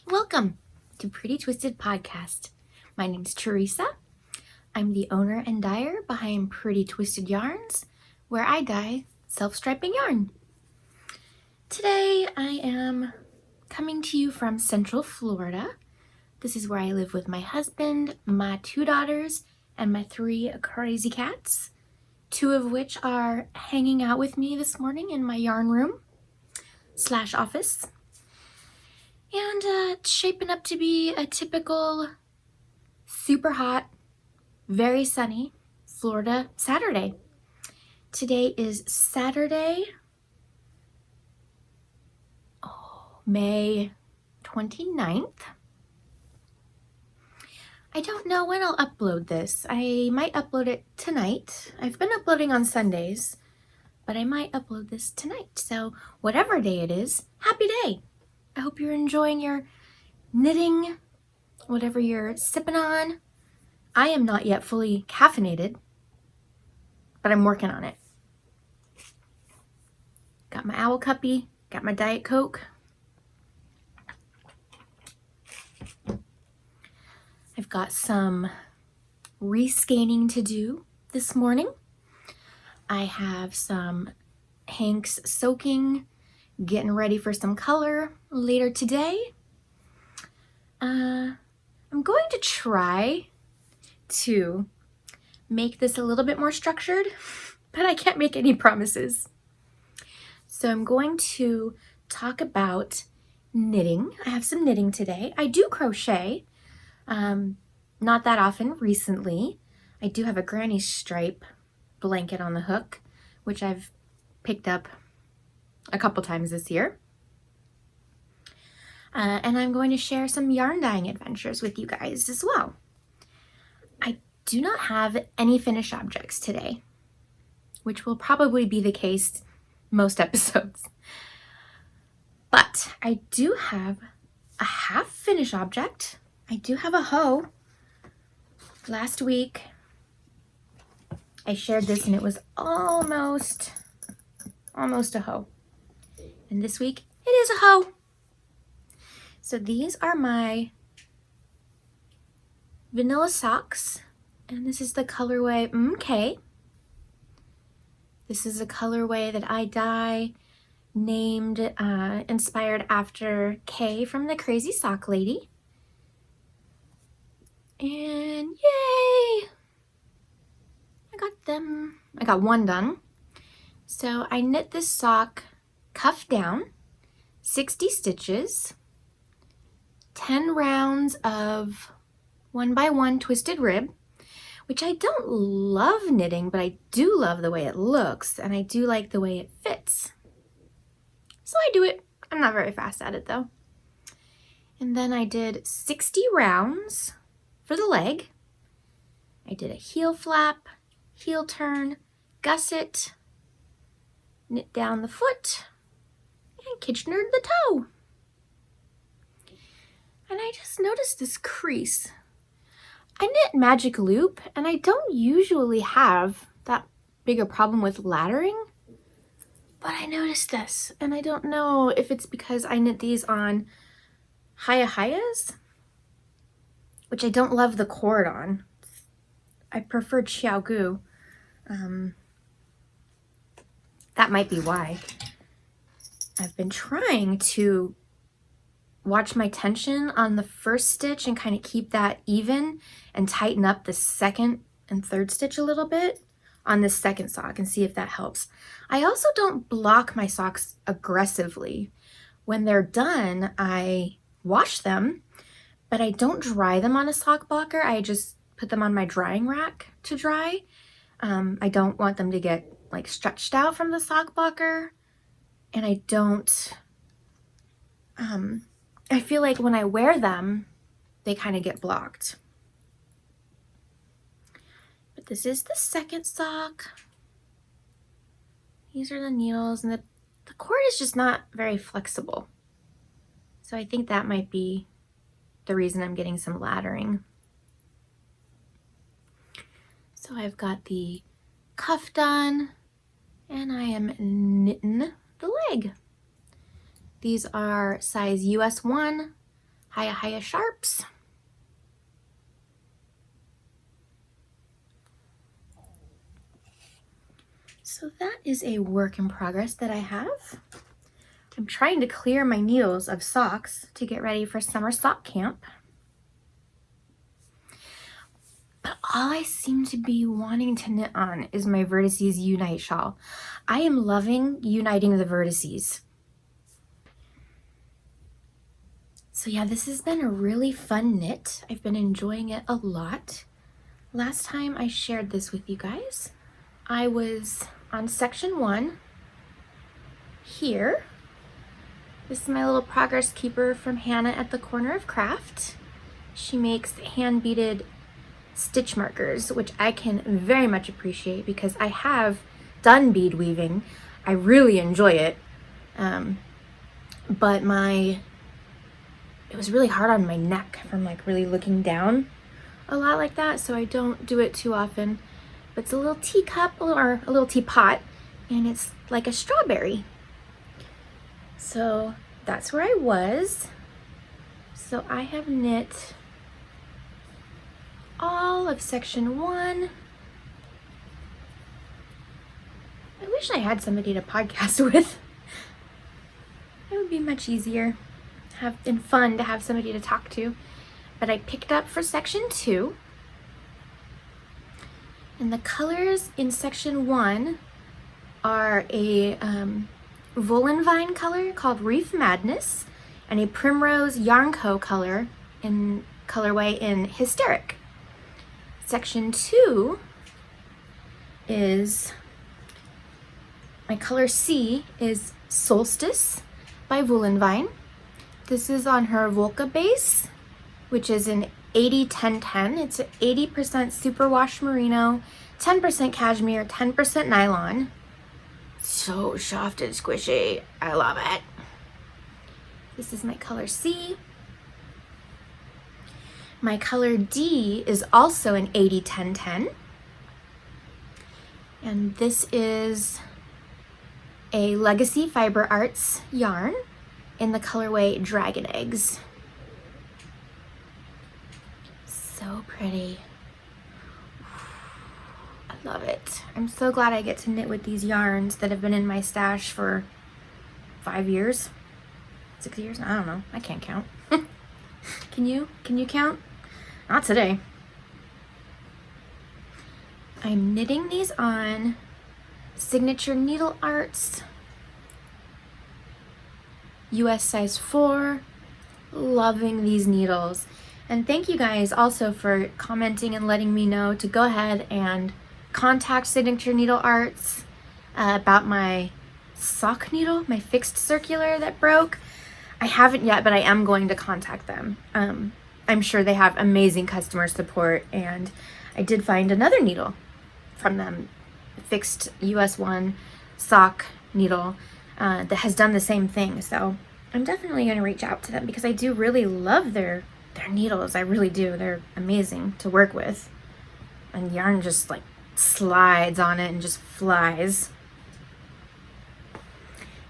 Welcome to Pretty Twisted Podcast. My name's Teresa. I'm the owner and dyer behind Pretty Twisted Yarns, where I dye self-striping yarn. Today I am coming to you from Central Florida. This is where I live with my husband, my 2 daughters, and my 3 crazy cats, 2 of which are hanging out with me this morning in my yarn room / office. And it's shaping up to be a typical super hot, very sunny Florida Saturday. Today is Saturday, May 29th. I don't know when I'll upload this. I might upload it tonight. I've been uploading on Sundays, but I might upload this tonight. So whatever day it is, happy day. I hope you're enjoying your knitting, whatever you're sipping on. I am not yet fully caffeinated, but I'm working on it. Got my owl cuppy, got my Diet Coke. I've got some rescanning to do this morning. I have some hanks soaking, getting ready for some color later today. I'm going to try to make this a little bit more structured, but I can't make any promises. So I'm going to talk about knitting. I have some knitting today. I do crochet, not that often recently. I do have a granny stripe blanket on the hook, which I've picked up a couple times this year. And I'm going to share some yarn dyeing adventures with you guys as well. I do not have any finished objects today, which will probably be the case most episodes. But I do have a half finished object. I do have a hoe. Last week I shared this and it was almost a hoe. And this week it is a hoe. So these are my vanilla socks, and this is the colorway MK. This is a colorway that I dye, named, inspired after Kay from the Crazy Sock Lady. And yay! I got one done. So I knit this sock cuff down, 60 stitches, 10 rounds of 1x1 twisted rib, which I don't love knitting, but I do love the way it looks, and I do like the way it fits. So I do it. I'm not very fast at it though. And then I did 60 rounds for the leg. I did a heel flap, heel turn, gusset, knit down the foot, and Kitchenered the toe. And I just noticed this crease. I knit magic loop, and I don't usually have that big a problem with laddering, but I noticed this, and I don't know if it's because I knit these on Hayas, which I don't love the cord on. I prefer Xiaogu. That might be why. I've been trying to watch my tension on the first stitch and kind of keep that even and tighten up the second and third stitch a little bit on this second sock and see if that helps. I also don't block my socks aggressively. When they're done, I wash them, but I don't dry them on a sock blocker. I just put them on my drying rack to dry. I don't want them to get like stretched out from the sock blocker, and I don't, I feel like when I wear them, they kind of get blocked. But this is the second sock. These are the needles, and the cord is just not very flexible. So I think that might be the reason I'm getting some laddering. So I've got the cuff done, and I am knitting the leg. These are size US 1, Hiya Sharps. So that is a work in progress that I have. I'm trying to clear my needles of socks to get ready for summer sock camp. But all I seem to be wanting to knit on is my Vertices Unite shawl. I am loving uniting the Vertices. So yeah, this has been a really fun knit. I've been enjoying it a lot. Last time I shared this with you guys, I was on section 1 here. This is my little progress keeper from Hannah at the Corner of Craft. She makes hand beaded stitch markers, which I can very much appreciate because I have done bead weaving. I really enjoy it, but it was really hard on my neck from like really looking down a lot like that, so I don't do it too often. But it's a little teacup or a little teapot, and it's like a strawberry. So that's where I was. So I have knit all of section 1. I wish I had somebody to podcast with. It would be much easier and fun to have somebody to talk to. But I picked up for section 2. And the colors in section 1 are a Woolen Vine color called Reef Madness and a Primrose Yarn Co color in colorway in Hysteric. Section 2 is, my color C is Solstice by Woolen Vine. This is on her Volca base, which is an 80-10-10. It's an 80% superwash merino, 10% cashmere, 10% nylon. So soft and squishy. I love it. This is my color C. My color D is also an 80-10-10. And this is a Legacy Fiber Arts yarn in the colorway Dragon Eggs. So pretty. I love it. I'm so glad I get to knit with these yarns that have been in my stash for 5 years, 6 years. I don't know. I can't count. Can you count? Not today. I'm knitting these on Signature Needle Arts, US size 4. Loving these needles. And thank you guys also for commenting and letting me know to go ahead and contact Signature Needle Arts about my sock needle, my fixed circular that broke. I haven't yet, but I am going to contact them. I'm sure they have amazing customer support, and I did find another needle from them, fixed US 1 sock needle that has done the same thing. So I'm definitely going to reach out to them because I do really love their needles. I really do. They're amazing to work with. And yarn just like slides on it and just flies.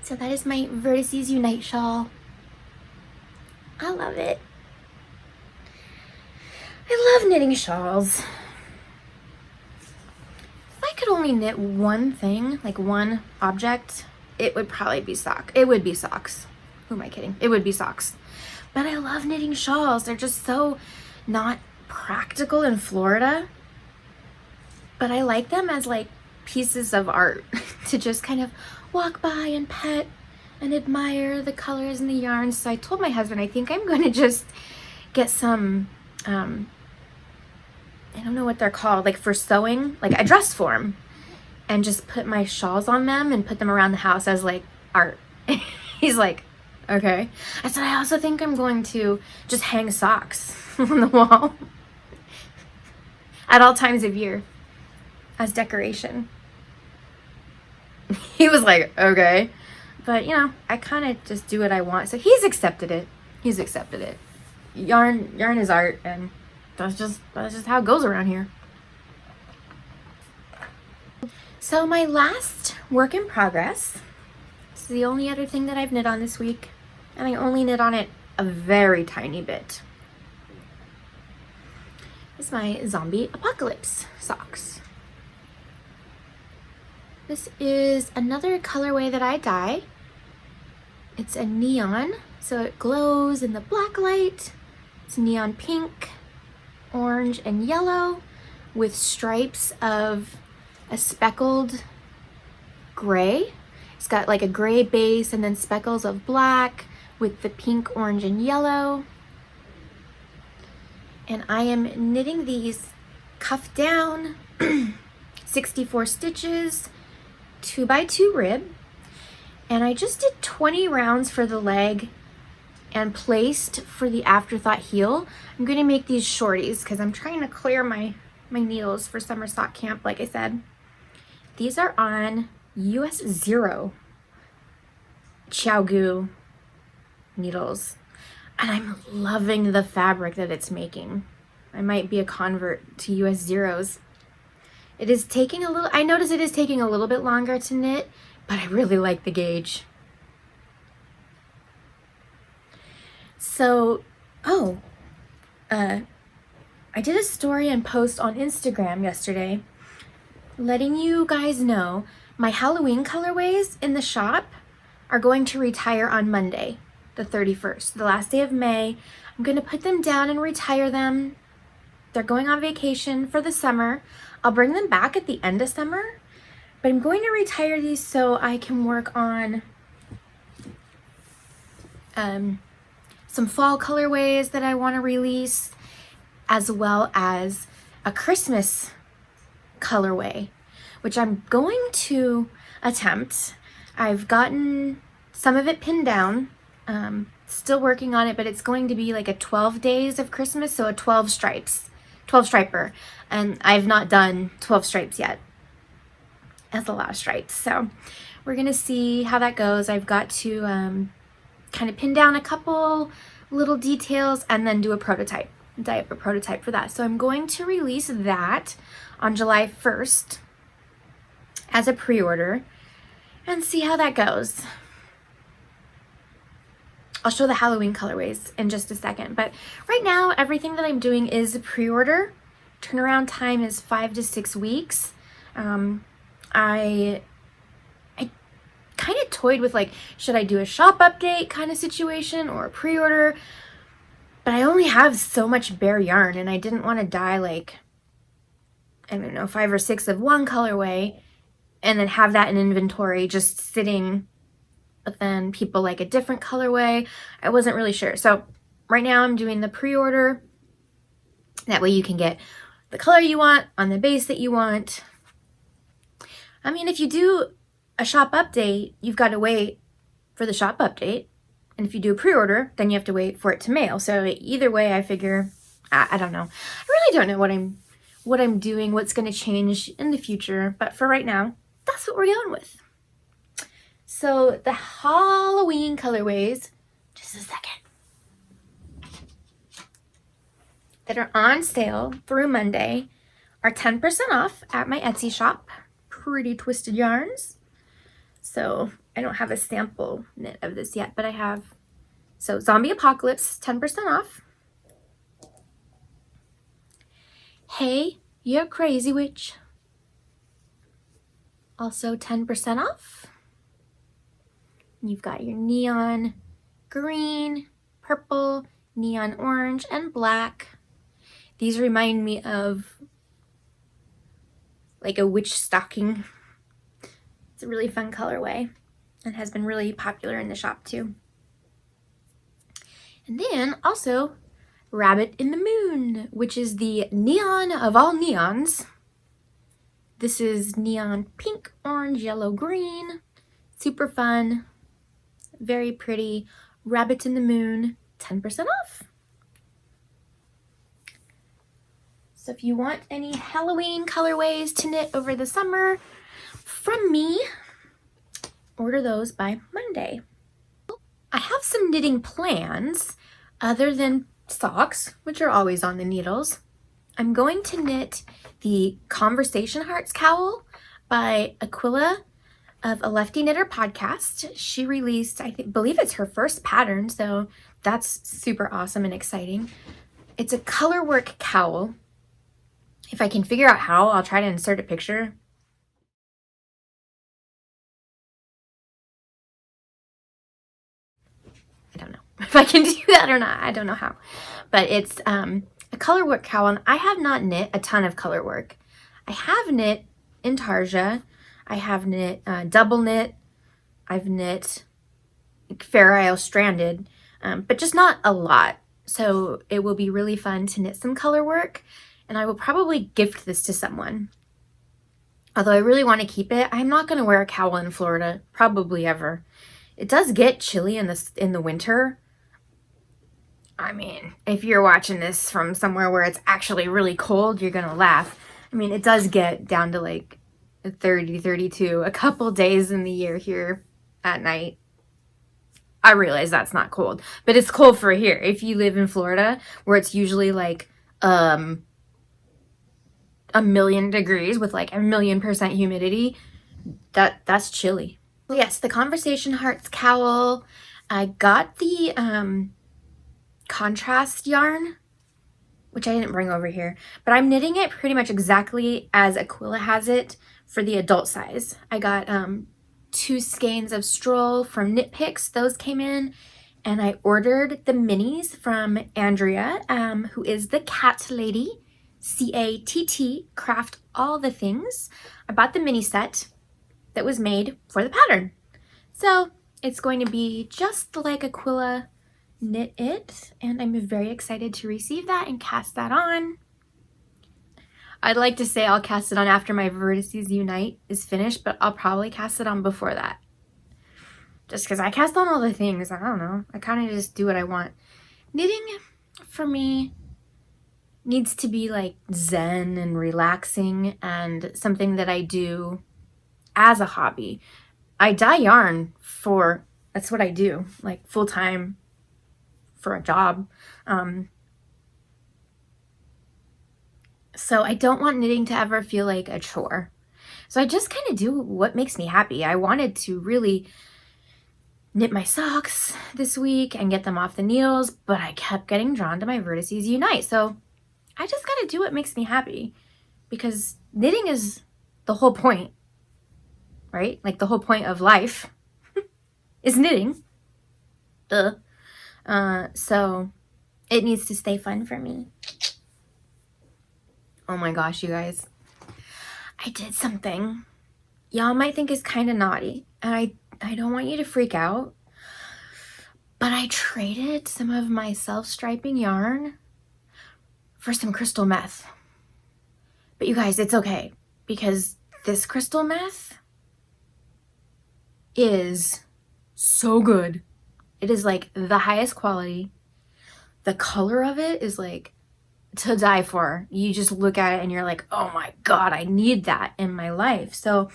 So that is my Vertices Unite shawl. I love it. I love knitting shawls. If I could only knit one thing, like one object, it would probably be sock. It would be socks. Who am I kidding? It would be socks. But I love knitting shawls. They're just so not practical in Florida. But I like them as like pieces of art to just kind of walk by and pet and admire the colors and the yarns. So I told my husband, I think I'm going to just get some, I don't know what they're called, like for sewing, like a dress form, and just put my shawls on them and put them around the house as like art. He's like, okay. I said, I also think I'm going to just hang socks on the wall at all times of year as decoration. He was like, okay. But you know, I kind of just do what I want. So he's accepted it. He's accepted it. Yarn is art, and that's just how it goes around here. So my last work in progress, this is the only other thing that I've knit on this week, and I only knit on it a very tiny bit. This is my zombie apocalypse socks. This is another colorway that I dye. It's a neon, so it glows in the black light. It's neon pink, orange, and yellow with stripes of a speckled gray. It's got like a gray base and then speckles of black with the pink, orange, and yellow. And I am knitting these cuff down, 64 stitches, 2x2 rib. And I just did 20 rounds for the leg and placed for the afterthought heel. I'm gonna make these shorties because I'm trying to clear my needles for summer sock camp, like I said. These are on US 0 Xiaogu needles. And I'm loving the fabric that it's making. I might be a convert to US 0s. It is taking a little, I notice it is taking a little bit longer to knit, but I really like the gauge. So, I did a story and post on Instagram yesterday letting you guys know my Halloween colorways in the shop are going to retire on Monday, the 31st, the last day of May. I'm going to put them down and retire them. They're going on vacation for the summer. I'll bring them back at the end of summer, but I'm going to retire these so I can work on some fall colorways that I want to release, as well as a Christmas colorway, which I'm going to attempt. I've gotten some of it pinned down, still working on it, but it's going to be like a 12 days of Christmas, so a 12 striper, and I've not done 12 stripes yet. That's a lot of stripes, so we're gonna see how that goes. I've got to kind of pin down a couple little details and then do a prototype, dye up a prototype for that. So I'm going to release that on July 1st as a pre-order and see how that goes. I'll show the Halloween colorways in just a second, but right now everything that I'm doing is pre-order. Turnaround time is 5 to 6 weeks. I kind of toyed with like, should I do a shop update kind of situation or a pre-order? But I only have so much bare yarn and I didn't want to dye like, I don't know, 5 or 6 of one colorway and then have that in inventory just sitting, but then people like a different colorway. I wasn't really sure. So right now I'm doing the pre-order. That way you can get the color you want on the base that you want. I mean, if you do a shop update, you've got to wait for the shop update. And if you do a pre-order, then you have to wait for it to mail. So either way, I figure, I don't know. I really don't know what I'm doing, what's going to change in the future. But for right now, that's what we're going with. So the Halloween colorways, just a second, that are on sale through Monday are 10% off at my Etsy shop, Pretty Twisted Yarns. So I don't have a sample knit of this yet, but I have, so Zombie Apocalypse, 10% off. Hey, you're crazy witch. Also 10% off. You've got your neon green, purple, neon orange, and black. These remind me of like a witch stocking. It's a really fun colorway and has been really popular in the shop too. And then also Rabbit in the Moon, which is the neon of all neons. This is neon pink, orange, yellow, green. Super fun. Very pretty. Rabbit in the Moon, 10% off. So if you want any Halloween colorways to knit over the summer from me, order those by Monday. I have some knitting plans other than socks, which are always on the needles. I'm going to knit the Conversation Hearts cowl by Aquila of a Lefty Knitter podcast. She released, believe it's her first pattern, so that's super awesome and exciting. It's a colorwork cowl. If I can figure out how, I'll try to insert a picture. I don't know if I can do that or not. I don't know how. But it's a colorwork cowl, and I have not knit a ton of colorwork. I have knit intarsia. I have knit double knit. I've knit Fair Isle stranded, but just not a lot. So it will be really fun to knit some colorwork, and I will probably gift this to someone. Although I really want to keep it, I'm not going to wear a cowl in Florida, probably ever. It does get chilly in the winter. I mean, if you're watching this from somewhere where it's actually really cold, you're going to laugh. I mean, it does get down to like 30, 32 a couple days in the year here at night. I realize that's not cold, but it's cold for here. If you live in Florida, where it's usually like a million degrees with like 1,000,000% humidity, that's chilly. Yes, the Conversation Hearts cowl. I got the contrast yarn, which I didn't bring over here, but I'm knitting it pretty much exactly as Aquila has it for the adult size. I got 2 skeins of Stroll from Knit Picks. Those came in, and I ordered the minis from Andrea, who is the cat lady, C-A-T-T, craft all the things. I bought the mini set that was made for the pattern. So it's going to be just like Aquila knit it, and I'm very excited to receive that and cast that on. I'd like to say I'll cast it on after my Vertices Unite is finished, but I'll probably cast it on before that. Just because I cast on all the things, I don't know. I kind of just do what I want. Knitting, for me, needs to be like zen and relaxing and something that I do as a hobby. I dye yarn that's what I do, like full-time for a job. So I don't want knitting to ever feel like a chore. So I just kind of do what makes me happy. I wanted to really knit my socks this week and get them off the needles, but I kept getting drawn to my Vertices Unite. So I just got to do what makes me happy, because knitting is the whole point, right? Like the whole point of life is knitting. So it needs to stay fun for me. Oh my gosh, you guys. I did something y'all might think is kind of naughty, and I don't want you to freak out, but I traded some of my self-striping yarn for some crystal meth. But you guys, it's okay, because this crystal meth is so good. It is like the highest quality. The color of it is like to die for. You just look at it and you're like, oh my God, I need that in my life. So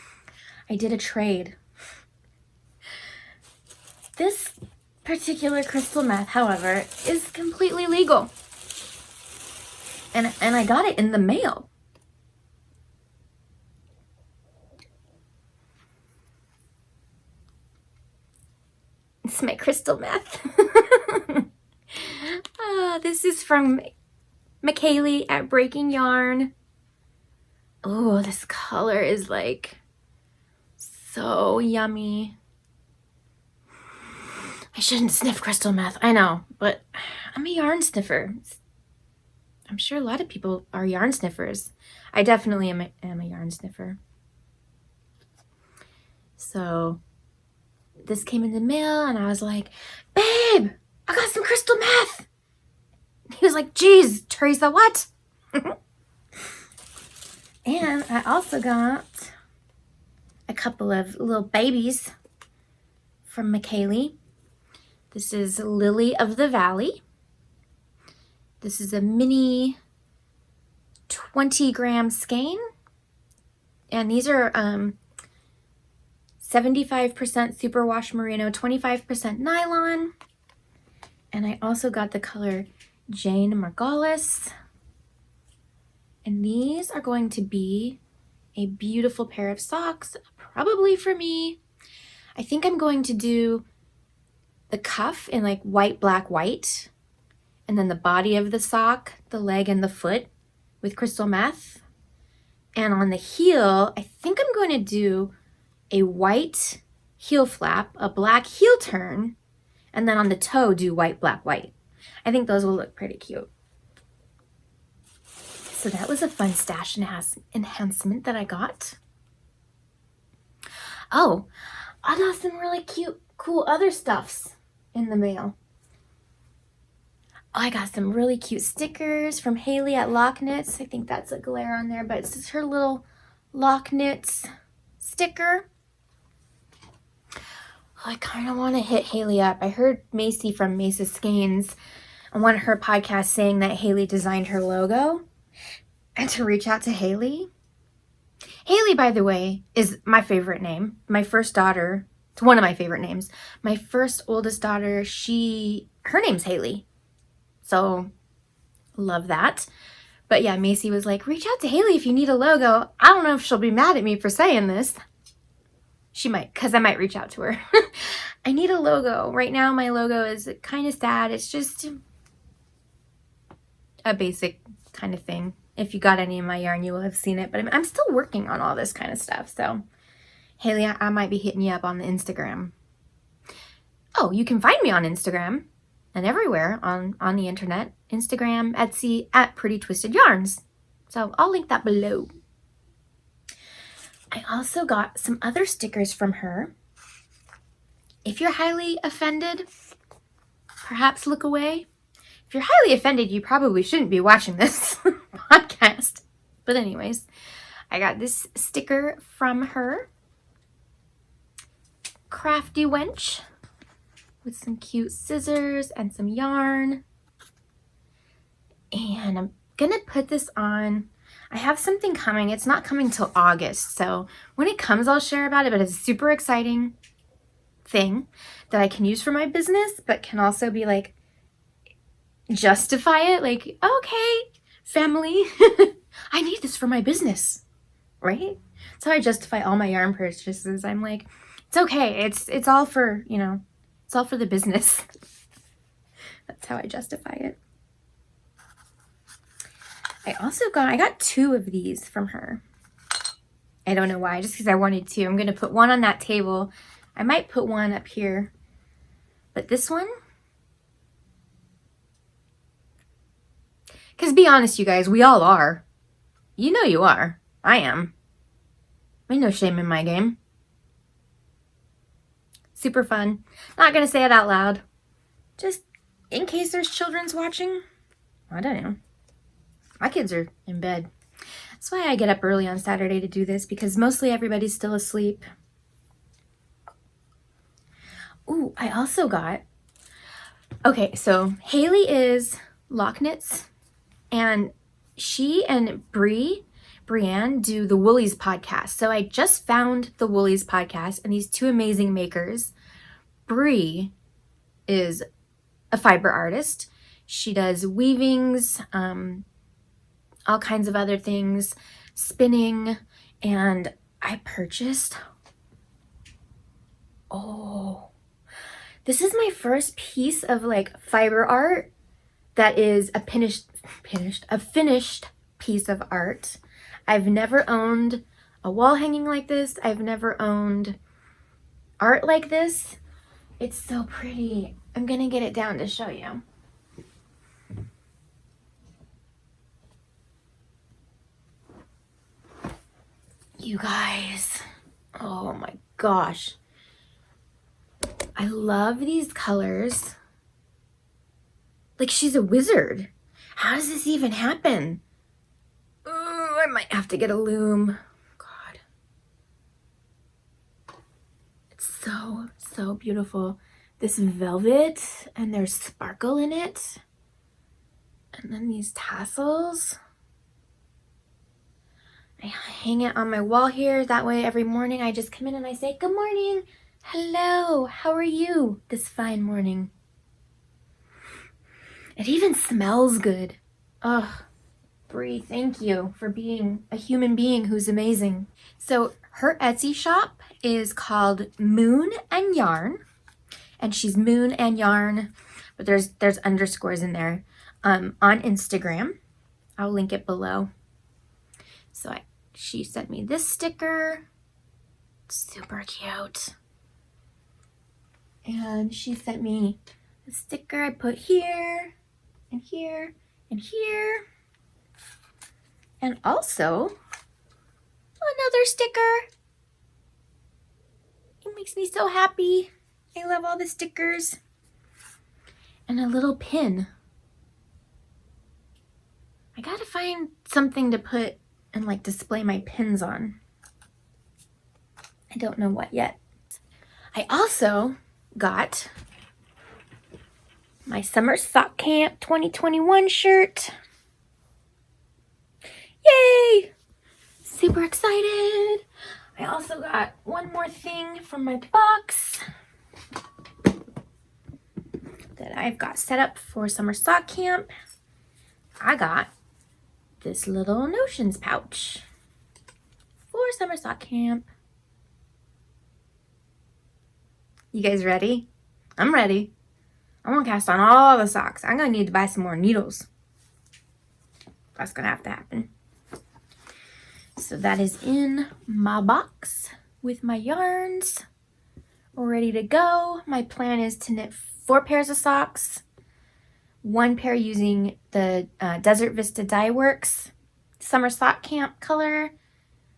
I did a trade. This particular crystal meth, however, is completely legal. And I got it in the mail. It's my crystal meth. This is from Hayley at Breaking Yarn. Oh, this color is like so yummy. I shouldn't sniff crystal meth, I know, but I'm a yarn sniffer. I'm sure a lot of people are yarn sniffers. I definitely am a yarn sniffer. So this came in the mail, and I was like, babe, I got some crystal meth. He was like, geez, Teresa, what? And I also got a couple of little babies from Hayley. This is Lily of the Valley. This is a mini 20-gram skein. And these are 75% superwash merino, 25% nylon. And I also got the color Jane Margolis. And these are going to be a beautiful pair of socks, probably for me. I think I'm going to do the cuff in like white, black, white. And then the body of the sock, the leg and the foot with crystal meth. And on the heel, I think I'm going to do a white heel flap, a black heel turn, and then on the toe do white, black, white. I think those will look pretty cute. So that was a fun stash enhancement that I got. Oh, I got some really cute, cool other stuffs in the mail. I got some really cute stickers from Hayley at Lochknits. I think that's a glare on there, but it's just her little Lochknits sticker. I kind of want to hit Hayley up. I heard Macy from Mesa Skeins on one of her podcasts saying that Hayley designed her logo and to reach out to Hayley. Hayley, by the way, is my favorite name. My first daughter, it's one of my favorite names. My first oldest daughter, her name's Hayley. So, love that. But yeah, Macy was like, reach out to Hayley if you need a logo. I don't know if she'll be mad at me for saying this. She might, because I might reach out to her. I need a logo. Right now, my logo is kind of sad. It's just a basic kind of thing. If you got any of my yarn, you will have seen it. But I'm still working on all this kind of stuff. So, Hayley, I might be hitting you up on the Instagram. Oh, you can find me on Instagram and everywhere on the internet. Instagram, Etsy, at Pretty Twisted Yarns. So I'll link that below. I also got some other stickers from her. If you're highly offended, perhaps look away. If you're highly offended, you probably shouldn't be watching this podcast. But anyways, I got this sticker from her. Crafty wench. With some cute scissors and some yarn. And I'm gonna put this on. I have something coming. It's not coming till August. So when it comes, I'll share about it. But it's a super exciting thing that I can use for my business, but can also be like, justify it. Like, okay, family, I need this for my business, right? That's how I justify all my yarn purchases. I'm like, it's okay. It's all for, it's all for the business. That's how I justify it. I got 2 of these from her. I don't know why, just because I wanted to. I'm going to put one on that table. I might put one up here. But this one, because be honest, you guys, we all are. You know you are. I am. Ain't no shame in my game. Super fun. Not going to say it out loud. Just in case there's children's watching. I don't know. My kids are in bed. That's why I get up early on Saturday to do this, because mostly everybody's still asleep. Ooh, I also got... Okay, so Hayley is Lochknits, and she and Brianne do the Woolies podcast. So I just found the Woolies podcast and these 2 amazing makers. Bry is a fiber artist. She does weavings, all kinds of other things, spinning, and I purchased, this is my first piece of like fiber art that is a finished piece of art. I've never owned a wall hanging like this. I've never owned art like this. It's so pretty. I'm gonna get it down to show you. You guys, oh my gosh. I love these colors. Like she's a wizard. How does this even happen? I might have to get a loom. God. It's so beautiful. This velvet, and there's sparkle in it. And then these tassels. I hang it on my wall here. That way every morning I just come in and I say, good morning. Hello. How are you this fine morning? It even smells good. Oh, Bry, thank you for being a human being who's amazing. So her Etsy shop is called Moon Yarn. and she's Moon and Yarn, but there's underscores in there, on Instagram. I'll link it below. So she sent me this sticker, super cute. And she sent me a sticker I put here and here and here. And also another sticker. It makes me so happy. I love all the stickers. And a little pin. I gotta find something to put and like display my pins on. I don't know what yet. I also got my Summer Sock Camp 2021 shirt. Yay! Super excited. I also got one more thing from my box that I've got set up for Summer Sock Camp. I got this little notions pouch for Summer Sock Camp. You guys ready? I'm ready. I'm gonna cast on all the socks. I'm gonna need to buy some more needles. That's gonna have to happen. So that is in my box with my yarns ready to go. My plan is to knit 4 pairs of socks. 1 pair using the Desert Vista Dyeworks Summer Sock Camp color.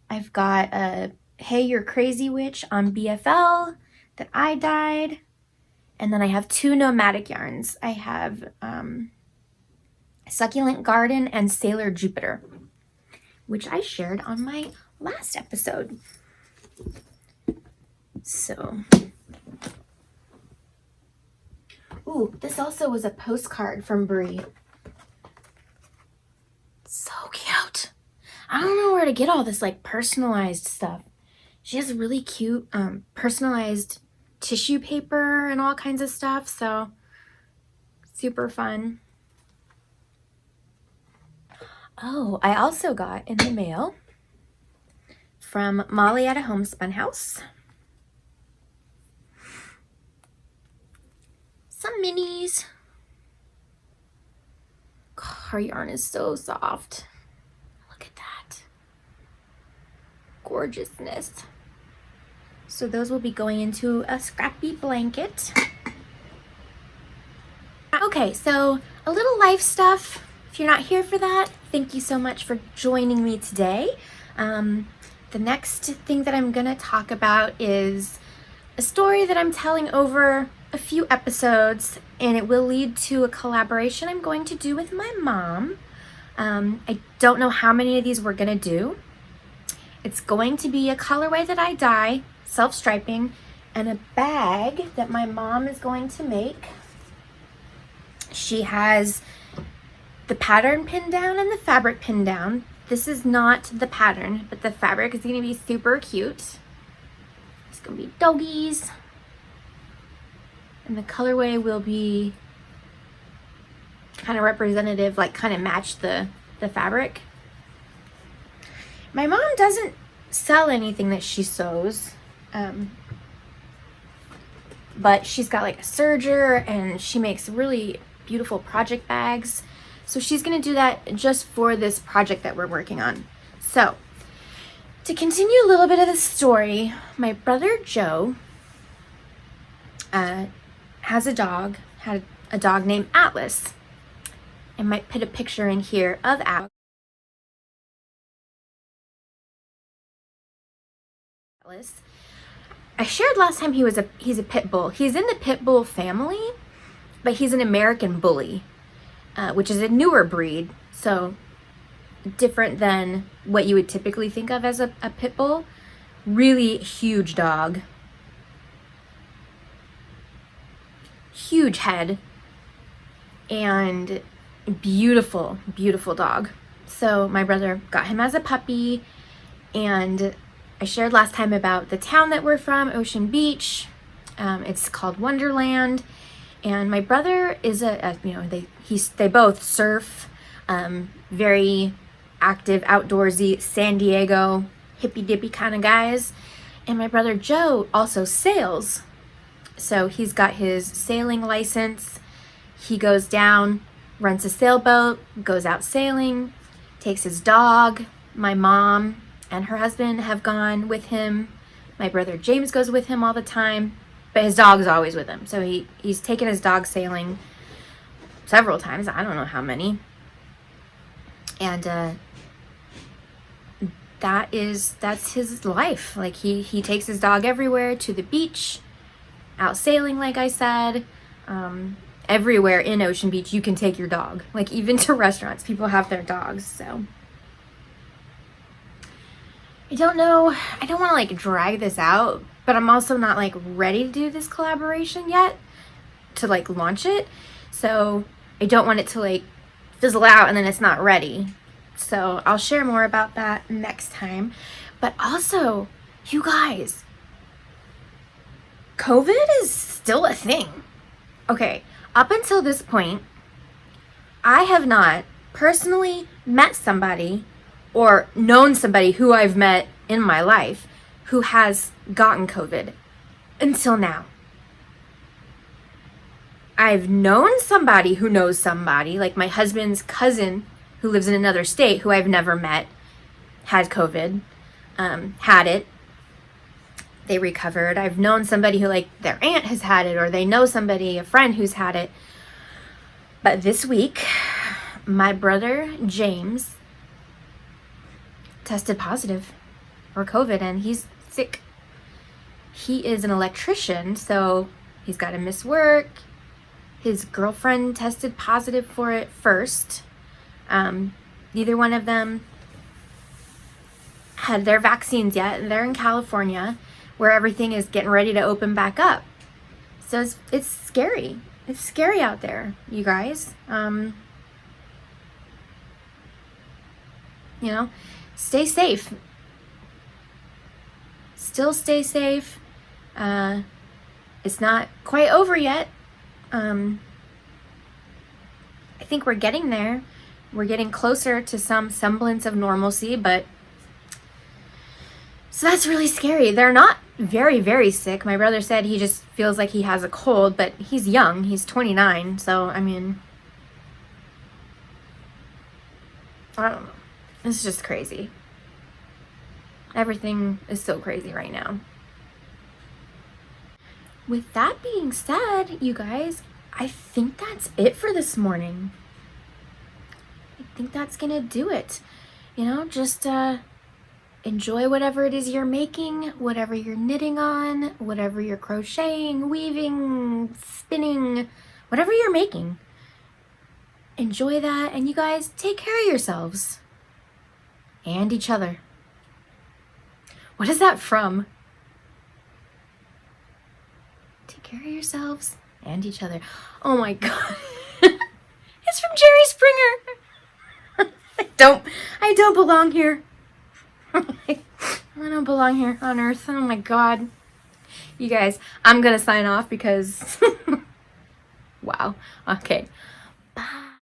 I've got a Hey You're Crazy Witch on BFL that I dyed. And then I have 2 Nomadic yarns. I have Succulent Garden and Sailor Jupiter, which I shared on my last episode. So, ooh, this also was a postcard from Bry. So cute. I don't know where to get all this like personalized stuff. She has really cute personalized tissue paper and all kinds of stuff, so super fun. Oh, I also got in the mail from Molly at a Homespun House some minis. God, her yarn is so soft. Look at that. Gorgeousness. So those will be going into a scrappy blanket. Okay, so a little life stuff. If you're not here for that, thank you so much for joining me today. The next thing that I'm gonna talk about is a story that I'm telling over a few episodes, and it will lead to a collaboration I'm going to do with my mom. I don't know how many of these we're gonna do. It's going to be a colorway that I dye, self-striping, and a bag that my mom is going to make. She has the pattern pinned down and the fabric pinned down. This is not the pattern, but the fabric is going to be super cute. It's going to be doggies. And the colorway will be kind of representative, like kind of match the fabric. My mom doesn't sell anything that she sews. But she's got like a serger and she makes really beautiful project bags. So she's going to do that just for this project that we're working on. So to continue a little bit of the story, my brother Joe had a dog named Atlas. I might put a picture in here of Atlas. I shared last time he's a pit bull. He's in the pit bull family, but he's an American bully, which is a newer breed, so different than what you would typically think of as a pit bull. Really huge dog. Huge head. And beautiful, beautiful dog. So my brother got him as a puppy, and I shared last time about the town that we're from, Ocean Beach. It's called Wonderland, and my brother is they both surf, very active, outdoorsy, San Diego, hippy dippy kind of guys. And my brother Joe also sails. So he's got his sailing license. He goes down, rents a sailboat, goes out sailing, takes his dog. My mom and her husband have gone with him. My brother James goes with him all the time, but his dog's always with him. So he's taken his dog sailing several times. I don't know how many. And that's his life. Like he takes his dog everywhere, to the beach, out sailing, like I said. Everywhere in Ocean Beach you can take your dog. Like even to restaurants, people have their dogs. So I don't know. I don't want to like drag this out, but I'm also not like ready to do this collaboration yet to like launch it. So I don't want it to like fizzle out and then it's not ready. So I'll share more about that next time. But also, you guys, COVID is still a thing. Okay, up until this point, I have not personally met somebody or known somebody who I've met in my life who has gotten COVID until now. I've known somebody who knows somebody, like my husband's cousin who lives in another state who I've never met had COVID, had it. They recovered. I've known somebody who like their aunt has had it, or they know somebody, a friend who's had it. But this week, my brother James tested positive for COVID and he's sick. He is an electrician, so he's got to miss work. His girlfriend tested positive for it first. Neither one of them had their vaccines yet. They're in California, where everything is getting ready to open back up. So it's scary. It's scary out there, you guys. You know, stay safe. Still stay safe. It's not quite over yet. I think we're getting there. We're getting closer to some semblance of normalcy, but so that's really scary. They're not very, very sick. My brother said he just feels like he has a cold, but he's young. He's 29, so I mean, I don't know. It's just crazy. Everything is so crazy right now. With that being said, you guys, I think that's it for this morning. I think that's gonna do it. You know, just enjoy whatever it is you're making, whatever you're knitting on, whatever you're crocheting, weaving, spinning, whatever you're making. Enjoy that, and you guys take care of yourselves and each other. What is that from? Take care of yourselves and each other. Oh my god. It's from Jerry Springer. I don't belong here. I don't belong here on Earth. Oh my god. You guys, I'm gonna sign off because wow. Okay.